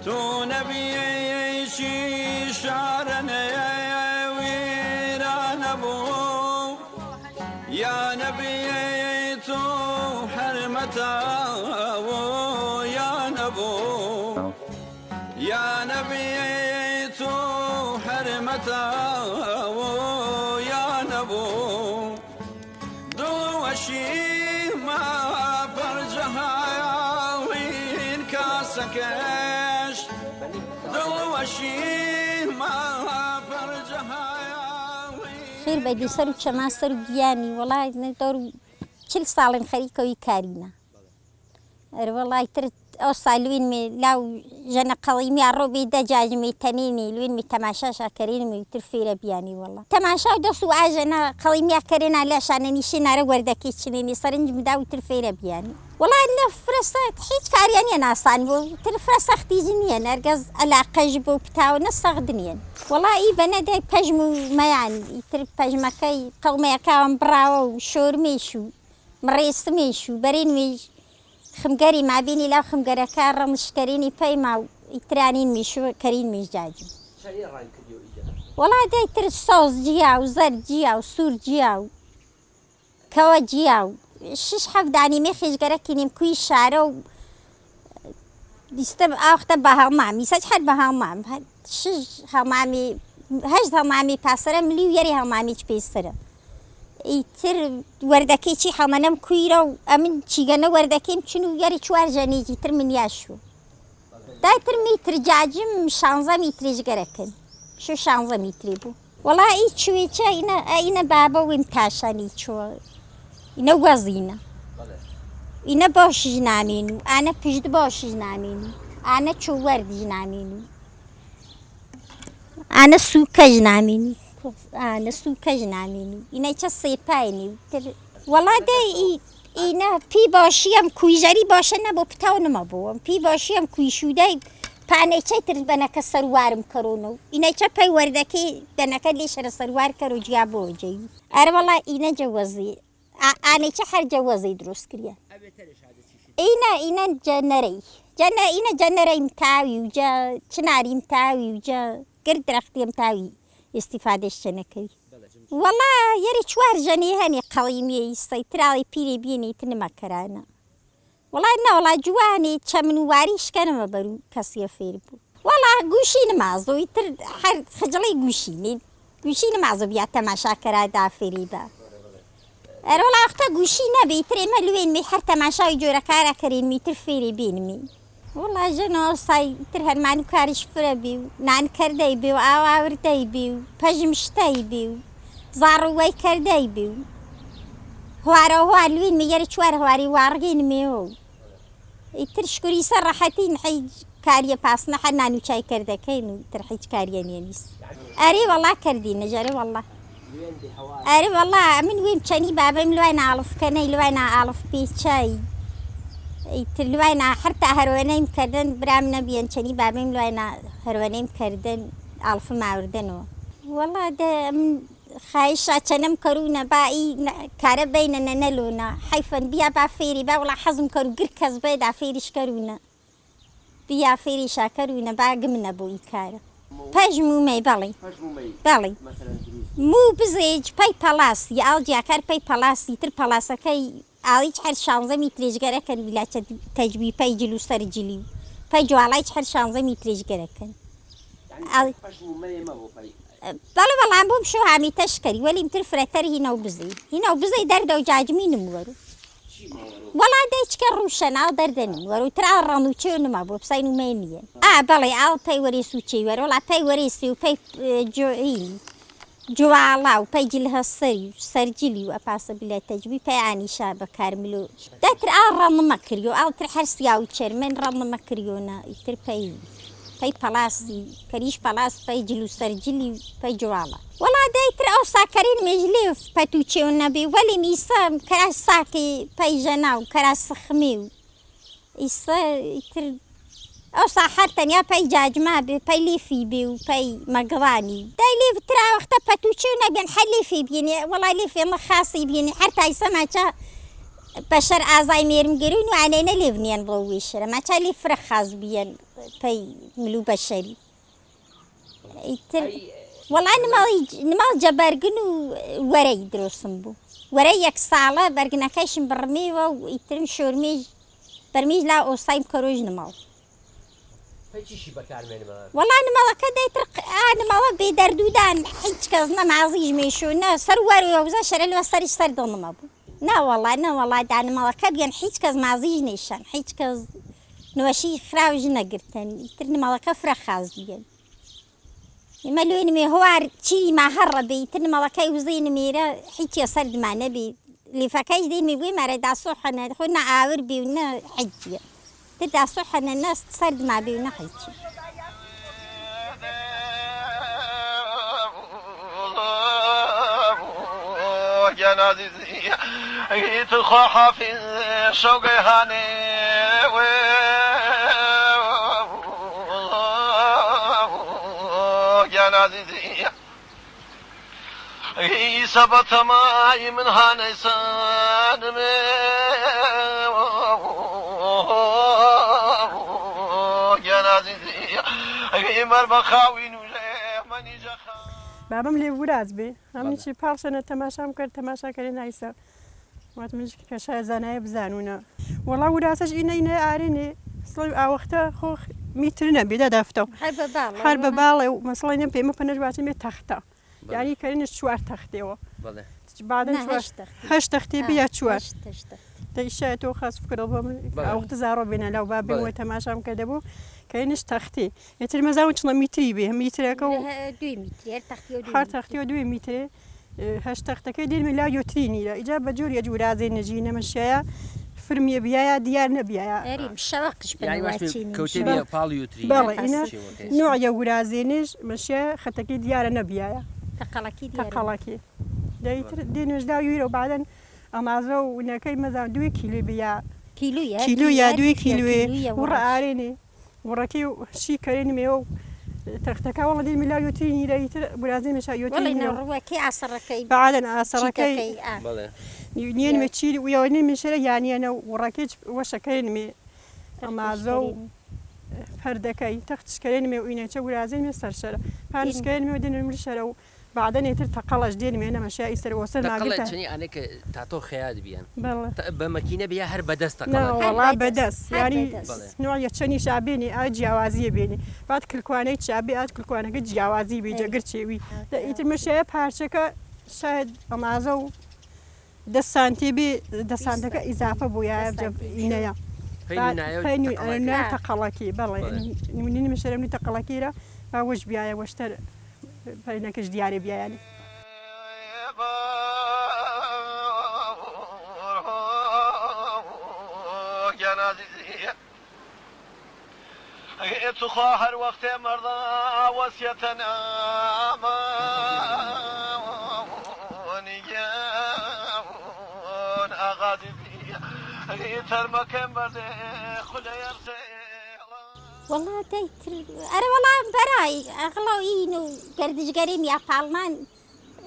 تو نبی چی شعرنا ویران ابو یا نبی تو حرمتا یا نبو یا نبی تو حرمتا یا نبو دو وشی ما برجها وین کاسکش دو وشی ما برجها خير بدي سرو كما سرو جياني والله ندور كل صالن خريكة كارينا والله ترت أوصل لوين مي لو جنا قويمي عروبي دجاج مي تنيني لوين مي تماشا كريني مي ترفيرة بياني والله تماشا دسوا عجنا قويمي كرينا ليش أنا نشينا روردة كيتشنيني صرنج مداو ترفيرة بياني والله إن فرصة حيج كارياني أنا صانبو ترفرصة اختيجني أنا أرجز على قجبو بتاعو نصغدني والله إيه بنادى بجمو ما يعني يتر بجمع كي قومي كام براو شور ميشو مريس ميشو برين ميش خمقري مع بيني لا خمقري كارا مشكريني باي ماو يترانين ميشو كرين ميش جاجو والله دا يتر صوص جياو زر جياو سور جياو كوا جياو شش حفظ عني مخيش قركيني مكوي شعره ديستم آخته بها مامي سجحت بها مام شش همامي هج همامي باسره مليو يري همامي بيسره يتر وردكي شي حمانم كويرو امن چيغنا وردكي شنو يري چوار جنيجي تر من ياشو دا تر متر جاجم 16 متريج قركن شو 16 متري بو والله اي چويچا اينا بابا وامتاشاني چو اینا وزینه اینا باش جنامینو انا پشت باش جنامینو انا چوورد جنامینو انا سوکا جنامینو انا سوکا جنامینو اینا چه سیپاینی والله ده اینا پی باشیم کویجری باشه نبو پتاو نمابو پی باشیم کوی شوده پانه چه تر بناک سروارم کرونو اینا چه پی وردکی بناک لیش را سروار کرو جیابو جی اره والله اینا جوازی أنا شحر جوازي دروس كريان. إينا جنري متاوي وجا شناري متاوي وجا قرد رختي متاوي استفادة الشنكري. والله يري شوار جني هني قويمي يسيطرالي بيني بيني تنما كرانا. والله إنه والله جواني تشمن واريش كان ما برو كاسيا فيربو. والله قوشين معزو يتر حر خجلي قوشين معزو بياتا مشاكرة دافري با. والله أختي قوشي نبي تري ملوين مي حتى مع شاي جورا كارا كريم مي ترفيري بين مي والله جنو صاي ترهن معنو كارش فربيو نان كردي بيو آوار دي بيو بجمش دي بيو زارو وي كردي بيو هوارو لوين مي يري شوار هواري وارغين ميو يترشكوري صراحتين حي كاريا باسنا حنانو شاي كردا كينو ترحيج كاريا نينيس أري والله كردين نجاري والله أري والله من وين كاني بابا من لوين أعرف كني لوين أعرف بيتشاي لوين حتى هروانيم كردن برامنا بيان كاني بابا من لوين هروانيم كردن أعرف معوردنو والله ده من خايشة كنم كرونا باي كاربينا ننلونا حيفا بيا بافيري با والله حزم كرو قركز بيد عفيريش كرونا بيا فيريش كرونا باقي من أبوي كارا پژمو می بالي مو بزيج باي بالاسي الجا كار باي بالاسي تر بالاسا كي عليك حر شانزه متريج گركن ولا تجبي باي جلو سر جلي باي جو عليك حر شانزه متريج گركن يعني پژمو مي ما بو باي والله عم بمشو عمي تشكري ولي مترفرتر هنا وبزي درد وجاجمين مورو والله دايش كروشنا دردني ورو ترى رانو تشون ما بو بسينو مينيه بالي على باي وريسو تشي والله باي وريسو باي جو على باي جلها سرجلي واباس بلا تجبي باي اني شابه كارملو دا ترى ران مكريو او ترى حرسياو تشرمن ران مكريونا يتر باي بالاسي كريش بالاس باي جلو سرجلي باي جو على والله دايتر أو ساكرين مجليف باتوچي ونبي ولي ميسا كراس ساكي باي جناو كراس خميو إيسا يتر أو ساحرتن يا باي جاجما باي ليفي بيو باي مقراني داي ليف ترى وقتا باتوچي ونبي نحليفي بيني والله ليفي مخاصي بيني حتى يسمى بەشەر ئازای مێرم گەرون و ئانێنە لێڤنیان بۆ وێشرە ماچا لێ فرە خاز بیان پەی ملوو بەشەری ئیتر وەڵا نماڵ جەبەرگن و وەرەی دروستم بوو وەرەی یەک ساڵە بەرگنەکەیشم بڕمێوە و ئیترم شۆرمێژ بەرمیژ لا ئۆسایم کەرۆژ نماڵ وەڵا نماڵەکە دەیتر نماڵە بێدەردوودان هیچ کەس نەمازیش مێشۆنە سەر وەروەوزە شەرە لەوە سەریش سەر دڵنمە بوو نەوەڵا دانماڵەکە بیان هیچ کەس مازیش نێشان هیچ کەس نوەشی خراوژ نەگرتن ئیتر نماڵەکە فرە خاز بیان ئێمە لێ نمێ هەوار چیری ماهەڕە بێ ئیتر نماڵەکەی وزەی نمێرە هیچیە سەردمانە بێ لیفەکەیش دێمێ بووی مەرە داسۆحەنە خۆ نە ئاور بێ و نە حیجیە تر داسۆحەنە نەست سەردما بێ و نە حیجی يا عزيزي تخا حافظ شوقي هاني يا عزيزي سبت ماي من هاني سانمي يا عزيزي مربخاوين وجماني جخا بابم لێ وراز بێ هەمیشی پاڵشەنە تەماشام کرد تەماشاکەری نایسە وات منش کە شای زانایە بزانونە وەڵا وراسەش ئینە ئارێنێ سڵی ئاوەختە خۆ میتر نەبێ دەدەفتە هەر بە باڵێ و مەسڵی پێمە پەنەژواتی مێ تەختە یعنی کەرینش چوار تەختێەوە بعدن هەشت تەختێ بیا چوار دەیشای تۆ خاس بکرە بۆ ئەوختە زارۆ بێنە لەو با بێ وە تەماشام کردە بوو کەینش تەختی ئێتر مەزاون چڵە میتری بێ میترەکە و هەر تەختیەوە دوێ میترێ هەشت تەختەکەی دێنمە لا یۆترینیرە ئیجا بە جۆر یە جوورازێ نەژی نەمەشایە فرمیە بیایە دیار نەبیایە بەڵێ ئینە نوعە ورازێنش مەشە خەتەکەی دیارە نەبیایە تەقەڵەکی دەیتر دێنش لا یویرە و بعدەن ئەمازە و نەکەی مەزان 2 کیلو بیا کیلویە 2 کیلوێ وڕە ئارێنێ وڕەکەی و شی کەرێنمێەوە و تەختەکە وەڵە دێ میلا یۆترینیرە ئیتر برازێ مەشا یۆترینەوە بعدەن ئاسەڕەکەی نیێنمە چیری ویەوە نێمێشەرە یانیانە وڕەکەی وەشەکەرێنمێ ئەمازە و پەردەکەی تەختشکەرێنمێ و ئینەچە ورازێنمێ سەرشەرە پانشکەرێنمێ دێنمر شەرە و بعدەن ئێتر تەقەڵەش دێنمێ نەمەشای ئیسەر وەسەر ناگرێت ئەنێکە تاتۆ خەیات بیان بە مەکینە بیا هەر بەدەست وڵا بەدەست ینی نوعە چەنی شابێنی ئا جیاوازیە بێنی بعد کلکوانەی چابێ ئات کلکوانەکە جیاوازی بێ جەگەر چێوی ئیتر مەشایە پارچەکە شاید ئەمازە و 10 سانتی بێ 10 سانتەکە ئیزافە بووە ئینەیە تەقەڵەکی بەڵێ نمونی مەشەرەمنی تەقەڵەکیرە باوەش بیایە وەشتەر پەرینەکەش دیارێ بیایانی تخا هر وقت مرضى وصيتنا ونيان أغادي ترمكن برده خلير والله دەیتر ئەرە وەڵام بەرای ئەغڵاوین و گەردشگەریم یا پاڵمان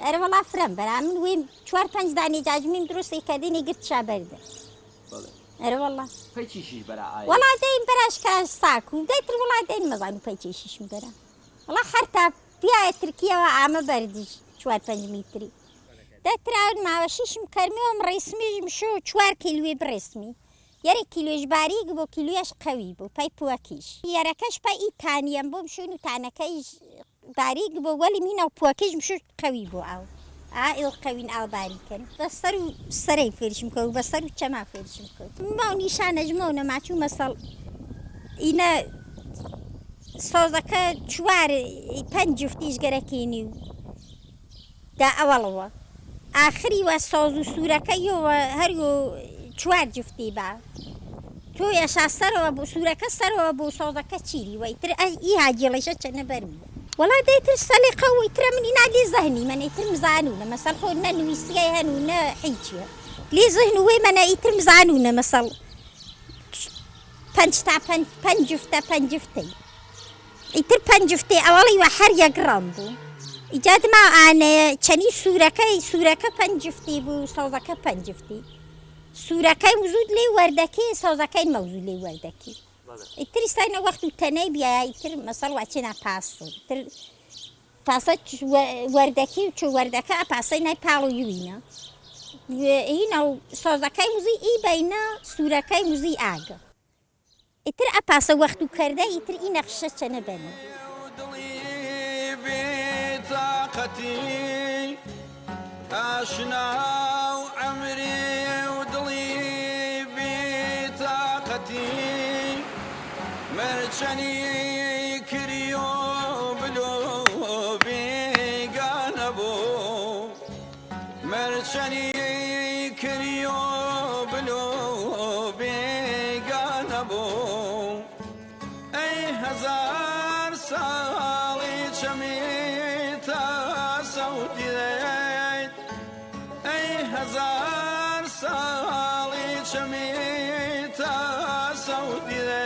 ئەرە وەڵا فرەم بەرا من وێم 4-5 دانێ جاجمیم دروستی کەدێنی گرت شابەردە ئەرە وەڵا وەڵا دەین بەراشکاش ساک و دەیتر وڵا دەین مەزان و پەیچێشیشم بەرا وەڵا هەر تا پیایە ترکیەوە ئامە بەردیش 4-5 میتری دەتراون ماوە شیشم کەرمیەوەم ڕێسمیژم شۆ 4 کیلوێ بڕێسمی یارێک کیلۆش باریک بۆ کیلویش قەوی بوو پای پووەکیش یارەکەش پای ئیتانیەم بۆم شوون و تانەکەیش باریک بۆ وەلی مینە و پووەکەیشم شو قەوی بۆ ئاو ئێڵ قەوین ئاو باریکەن بەسەر و سەرەی فێرشم کەوت بەسەر و چەما فێرشم کەوت ماو نیشانەژمەوە نەماچوو مەسەڵ ئینە سۆزەکە 4-5 جفتیش گەرەکێنی و دا ئەوەڵەوە ئاخری وە سۆز و سوورەکەیەوە هەریۆ 4 جفتی با تۆ یەشا سەرەوە بۆ سوورەکە سەرەوە بۆ سۆزەکە چیری وەیتر ئی هاجێڵەشە چەنە بەرمی وەڵا دەیتر سەلیقە ویترە منی نادێ زەهنی منەیتر مزانوونە مەسەڵ خۆ نە نوویسیای هەنوونە حیچیە لێ زەهن وێ منە ئیتر مزانوونە مەسەڵ 5 تا 5 جفتە 5 جفتەی ئیتر 5 جفتەی ئەوەڵی وە هەر یەک ڕەم بوو ئیجادما ئانەیە چەنی سوورەکە 5 جفتی بوو سۆزەکە 5 جفتی سوورەکەی وزود لێ وەردەکەی سازەکەی مەوزوو لێ وەردەکەی ئیتر ئستاینە وەخت و تەنەی بیایە ئیتر مەسەڵ واچێنە پاسە تر پاسە وەردەکەی و چ وەردەکە پاسەی نای پاڵ و یوینە هینە و سازەکەی موزی ئی بەینە سوورەکەی موزی ئاگە ئیتر ئەپاسە وەخت و کەردە ئیتر ئی نەخشە چەنە بەنە طاقتي أشنا وعمري ودلي بطاقتي مرشني كريو بلوبي قانبو مرشني كريو بلوبي قانبو أي هزار صالي شميتا صوتي أي هزار صالي شميتا صوتي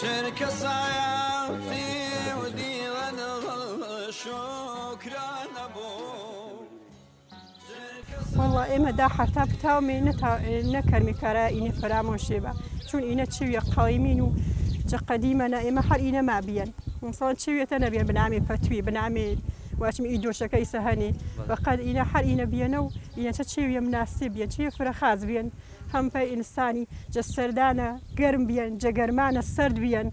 شركة صيافتي ودي لنا شكرا أبو والله ئێمە دا حتا پتاومێ نەکەرمی کارە ئینە فرامۆشێ بە چون ئینە چویە قەڵیمین و جە قەدیمەنە ئێمە هەر ئینە مابیەن مثڵەن چوێتە نەبێن بنامێ پەتوی بنامێ واچم ئی دۆشەکەی سەهەنێ بەقەد ئینە هەر ئینە بیەنە و ئینەچە چێویە مناسب بیەن چێ فرەخاز بیەن هەم پەی ئینسانی جە سەردانە گەرم بیەن جەگەرمانە سرد بیەن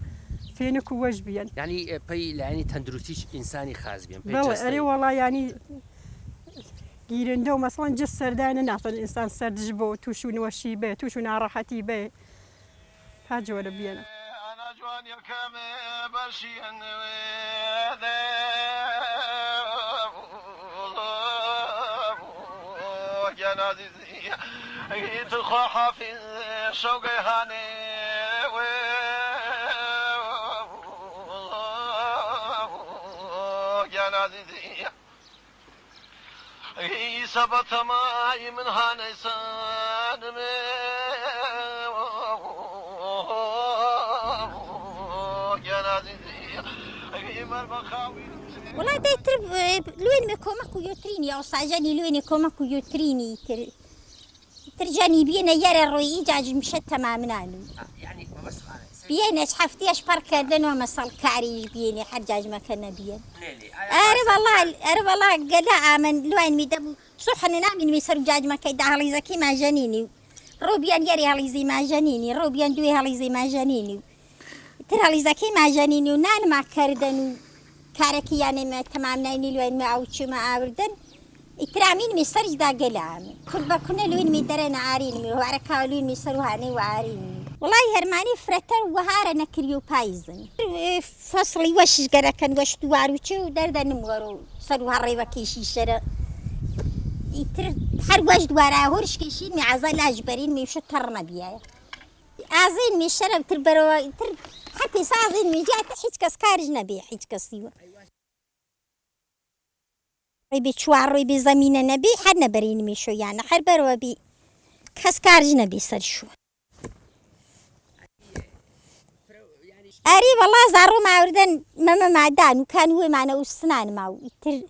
فێنک و وەش بیەن یعنی پەی لایەنی تەندروستیش ئینسانی خاز بیان ئەرێ وەڵا ینی گیرندە و مەسڵەن جە سەردانە ناتوان ئینسان سەردش بۆ تووش و نوەشی بێ تووش و ناڕەحەتی بێ تا جۆرە بیەنە أنا جوان يا كام برشي يا نازي تخوح في شوقي هاني يا نازي سبت ماي من هاني سانمي يا نازي والله دا تر لوين كومك ويوتريني أو صاجاني لوين كومك ويوتريني ترجاني بينا يرى الرؤي جاج مشت تماما عنه يعني بس بينا حفتيش بركة لنا ومصل كاريج بينا حجاج ما كنا بينا أرب الله قال آمن لوين ميدب صحنا نعمل ميسر جاج ما كيدا هالي زكي ما جنيني روبيان يري هالي زي ما جنيني روبيان دوي هالي زي ما جنيني ترى هالي زكي ما جنيني ونان ما كردن كاركي يعني ما تمام نايني لوين ما أوتشو ما أوردن إترامين ميسرج دا قلام كل بكنا لوين ميدرن عارين مي وعركا لوين ميسروها ني وعارين والله هرماني فرتر وهارا نكريو بايزن فصلي وش قرا كان وش دوارو تشو دردن مورو صلو هريبا كيشي شرا يتر حر وش دوارا هورش كيشين مي عزال اجبرين مي شو ترنا بيا عزين مي شرب تربرو تر حتى سازين مي جات حيج كاس كارج نبي حيج كاسيو روی چوار روی به زمین نبی حد نبرین میشو یعنی هر برو بی کس کارج نبی سر شو اری والله زارو معوردن ماما معدن وكان هو معنا وسنان معو يتر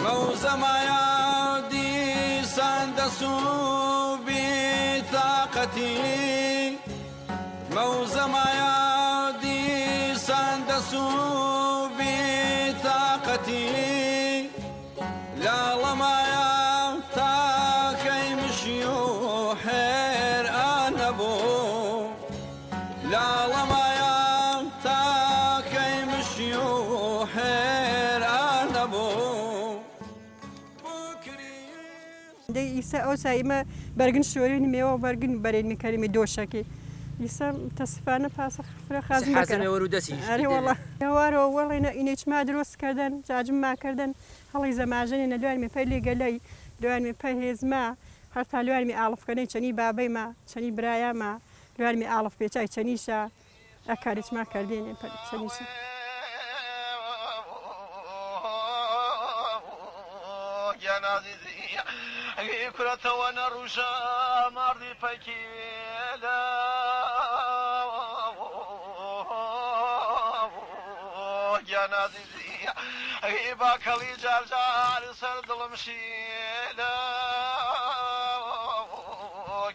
موزة ما يودي ساندسو طاقتي موزة ما يودي ساندسو بطاقتي لا لا ما يمتاكي مشيو حير أنا بو لا لا ما يمتاكي مشيو حير أنا بو ئیسا ئەو سایمە بەرگن شوێنی مێوە بەرگن بەرێنی کەریمی دۆشەکەی ئیسا متەسفانە پاسە فرە خازم ئەرێ وەڵا هێوارەوە وەڵێنە ئینەی چما دروست کردن جاجم ماکردن هەڵی زەماژەنێنە دوایمێ پەی لێگەلەی دوایمێ پەی هێزما هەر تا دوایمێ ئاڵفکەنەی چەنی بابەیمە چەنی برایامە دوایمێ ئاڵف پێچای چەنیشە ئەکاری چما کردێنێ چەنیشە يا نازي كرة وانا روشا مرضي فكيلا گیان عزیزی ای با کلی جار جار سر دلم شیلا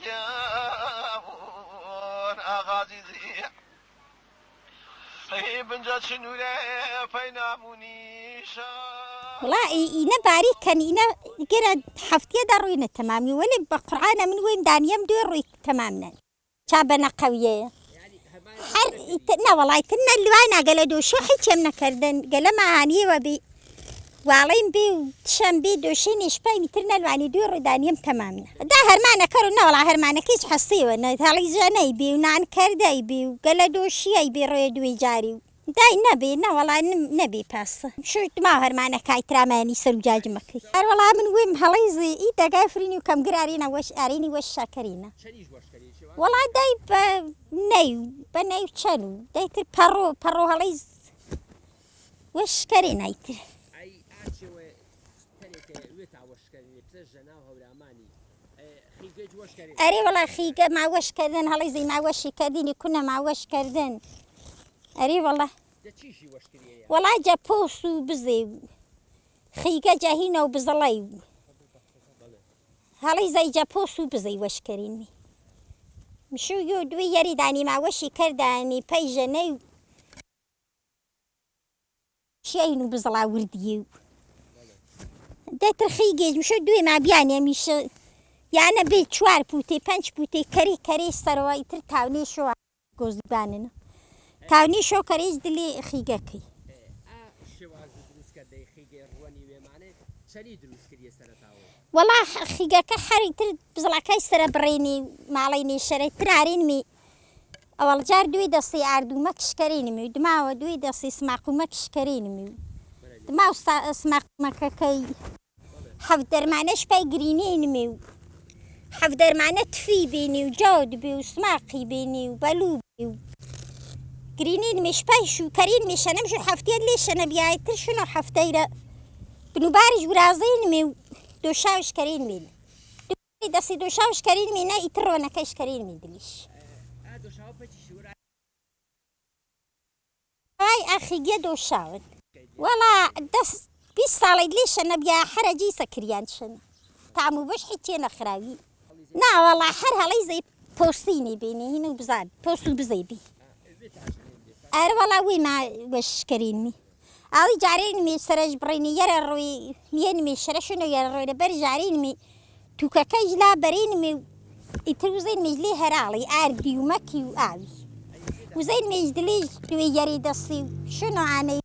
گیان آقا عزیزی ای بنجا چنوره پینامونیشا والله إينا باري كان إينا جرا حفتي دروينا تمامي ولا بقرآن من وين دانيام دروي تمامنا شابنا قوية حر نا والله تنا اللي وانا قالوا شو حكينا كردن قال ما عني وبي وعلين بي وتشم بي دوشين شباي مترنا الواني دور دانيام تمامنا ده هرمانا كرونا والله هرمانا كيش حسيوه إنه ثالي جاني بي ونعن كرداي بي وقال دوشي بي رويدوي جاري داي نبي نا والله نبي بس شو ما هرمانا كاي تراماني سرجاج مكي أر والله من وين هلايزي إيدا قافريني وكم قرارينا وش أريني وش شاكرينا والله داي بناي وشانو داي تر برو هلايز وش كرينا يتر أي أشوى تنيك ويتع وش كريني بتجنا وهو راماني خيجة وش كريني أري والله خيجة مع وش كردن هلايزي مع وش كرديني كنا مع وش كردن أري والله والله جا بوسو بزي خيجة جاهينا وبزلاي هلايزي جا بوسو بزي وش كريني مشو يودوي يريداني مع وشي كرداني بيجني شيء بزلا ورديو ده ترخيجي مشو دوي مع بياني مش يعني بيت شوار بوتي بانش بوتي كري سرواي ترتاوني شو جوز باننا تاوني شو كريز دلي خيجاكي شو عايز دروس كده خيجة رواني ومعنى شلي دروس كده سنة والله خيجاك حري تر بزلا كاي سر بريني معليني شري ترارين مي أول جار دوي دسي عردو مكش كريني مي دماغ دوي دسي سماقو مكش كريني مي دماغ سماق مكاكي حفدر معناش باي جرينين مي حفدر معناه تفي بيني وجود بي وسماقي بيني وبلو بي جرينين مش باي شو كرين مش أنا مش حفتين ليش أنا بياي تر شنو حفتيرة بنبارج ورازين مي دوشاوش كرين مين دسي دوشاوش كرين مينا يترونا كاش كرين مين دليش دوشاو بتشي شورا هاي أخي جا دوشاون ولا دس بيس صالي ليش أنا بيا حرجي سكريان شنا تعمو بش حكينا خراوي نا والله حرها لي زي بوستيني بيني هنا وبزاد بوستو بزيبي أنا والله وي ما وش كرين مي أوي جارين مي سرج بريني يرى روي مين مي شرشنا يرى روي بر جارين مي توكا كاج لا برين مي يتوزين مي لي هرالي أردي ومكي وآوي وزين مي جدلي دوي يريد الصي شنو عني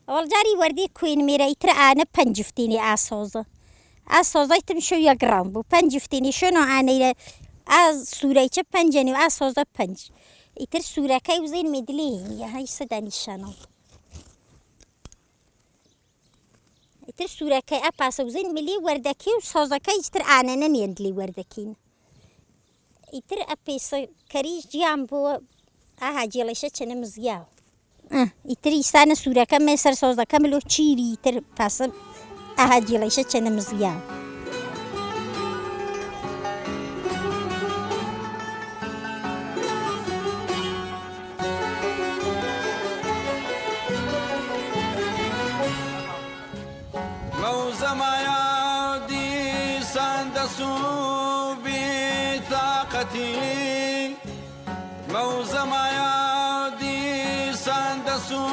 أول جاري وردي كوين ميرا يترى أنا بنجفتيني أصوزة تمشو يا جرامبو بنجفتيني شنو عني سورة بنجني أصوزة بنج يتر سورة كاي وزين مي دلي يا هاي صداني شانو يتر سورة كاي أباس وزين ملي وردكي وصوزة كاي يتر أنا نيندلي وردكين يتر أبيس كريج جامبو جيلاشة كنا مزياو يتر يسانا سورة كم سر صوزة كملو تشيري يتر باس جيلاشة كنا مزياو موزم يادي سندسو بطاقتي موزم يادي سندسو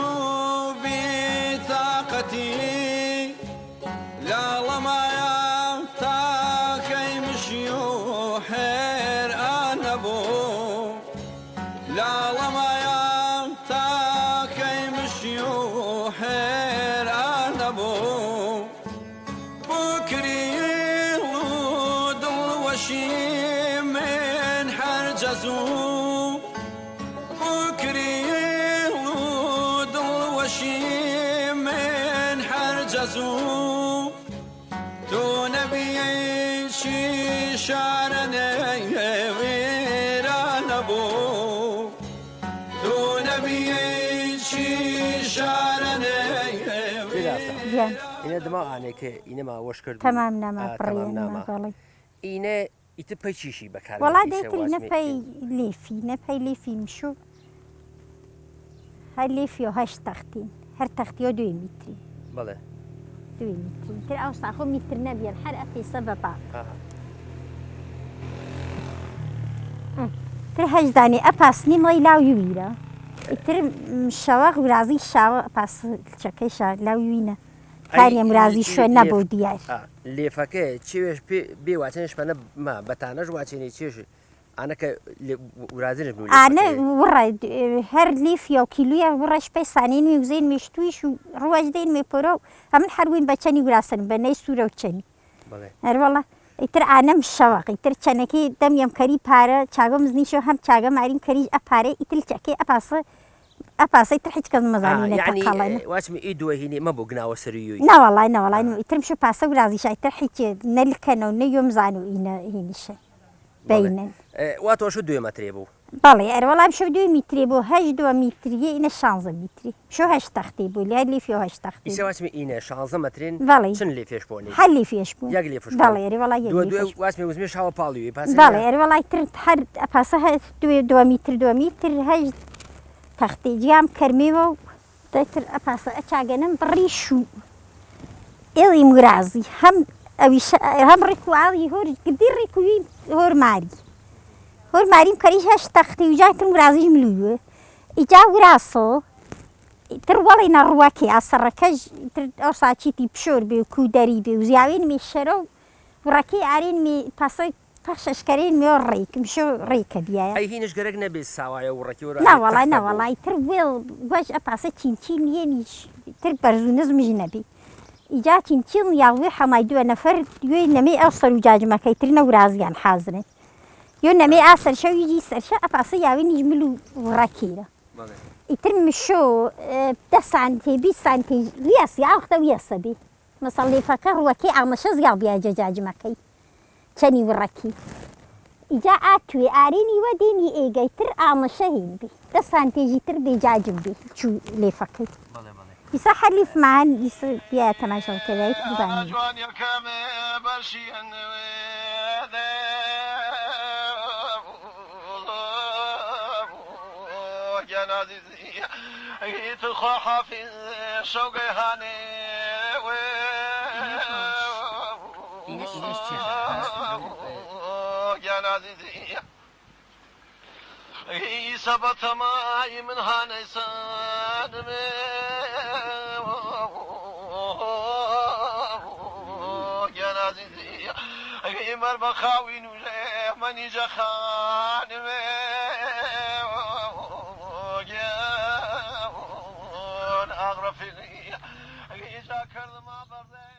بطاقتي لا لما يمتاكي مشيو حير أنا بو لا لما يمتاكي مشيو حير أنا بو بكري لود الوشي من حرجزو بكري لود الوشي من حرجزو تو نبي شي شارنا ويران ابو تو نبي شي شارنا إنه دماغ عنك إنما وش كرد تمام نما تمام برينا نما والله إنه يتبيشي بكار والله ديتري نفي ليفي مشو هاي ليفي وهاش تختين هەر تەختیەوە 2 میتری بەڵێ 2 میتری تر ئەو ساخۆ میتر نەبیێن هەر ئەفیسە بەپا تر هەشدانی ئەپاسنی مڵی لاو ویرە ئیتر شەوە غورازی شاوە پاسچەکەی لاو وینە کاری مرازی شوێن نەبوو دیار لێفەکە چێش بێواتێنشمەە بەتانەش واچێنی چێژ ئانەکە ورازنش ئانە وڕە هەر لیفی و کیلویە وڕەش پێی سانین وزین مشتویش و ڕواش دەین مێپۆرە و ئەمن هەروین بە چەنی وراسن بە نەی سوورە و چەنی هەروەڵە ئیتر ئانەم شەوەق ئیتر چەنەکەی دەمیەم کەری پارە چاگە مزنیشە هەم چاگە ماریم کەریش ئەپارێ ئیتر چەکەی ئەپاسەی تر هیچ کەس مەزانینە واسمی ئی دووەهینی مە بۆ گناوە سەروی ناوەڵای ناوەڵای ئیترم شو پاسە ورازیش ئیتر هیچ نەلکەنەوە نەیۆمزان و ئینە هینیشە بینن وا تۆش 2 مەترێ بوو بەڵێ ئەروەڵام شو 2 میتری بۆ 2 میتریە ئینە 16 میتری شو 8 تەختی بوو لای لیفی 8 تەختی ئیسە واسمی ئینە 16 مەترێن بەڵێ چن لێ فێش بۆنی هەر لیفیش بوو یەک لێفش بەڵێ ئەروەڵای واسمی وزمی شاوە پاڵوی بەڵێ ئەروەڵای تر هەر پاسە 2 میتر 2 میتر 8 تەختی جیام کەرمێوە و دەتر ئەپاسە ئەچاگەنم بڕیش و ئێڵی مرازی هەم ئەویش هەم ڕێکواڵی هۆر گدی ڕێکوی هۆر ماریم کەریش 8 تەختی و جاتر مرازیش ملووە ئیجا وراسۆ تر وەڵی نەڕوەکەی ئاسەڕەکەش ئەو ساچیتی پشۆر بێ و کودەری بێ و زیاوێن مێشەرە و وڕەکەی ئارێن پاسەی پەخشەشکەرێن مێ ڕێکم شو ڕێکە بیایە ئەی هینش گەرەک نەبێ ساوایە و ڕەکی ناوەڵای ناوەڵای تر وێڵ گۆش ئەپاسە چینچین یێنیش تر بەرزوونەزمژ نەبی ئیجا چینچین یاڵوێ حەمای 2 نەفەر دوێ نەمەی ئەو سەر و جاجمەکەی تر نەورازیان حازرن یۆ نەمەی ئا سەرشەویجی سەرشە ئەپاسە یاوێنیش مل و ڕەکیرە ئیتر مشۆ 10 سانتی 20 سانتی ویاسی ئاوختە ویاسە بێ مەسەڵ لێفەکە ڕوەکەی ئامەشە زیاو بیاجە جاجمەکەی چەنی وڕەکی ئیجا ئاتوێ ئارێنی وە دێنی ئێگەی تر ئامەشە هین بێ 10 سانتێژی تر بێجاجم بێ چوو لێفەکەی ئیسا هەر لیفمان بیا تەماشاکەدایت بزانین تخوا حافظ شوقي هاني يا نازي سبت ماي من هاني سادمي يا نازي مر بخاوين وجه مني جخانمي أغرفني إذا كرم ما برزي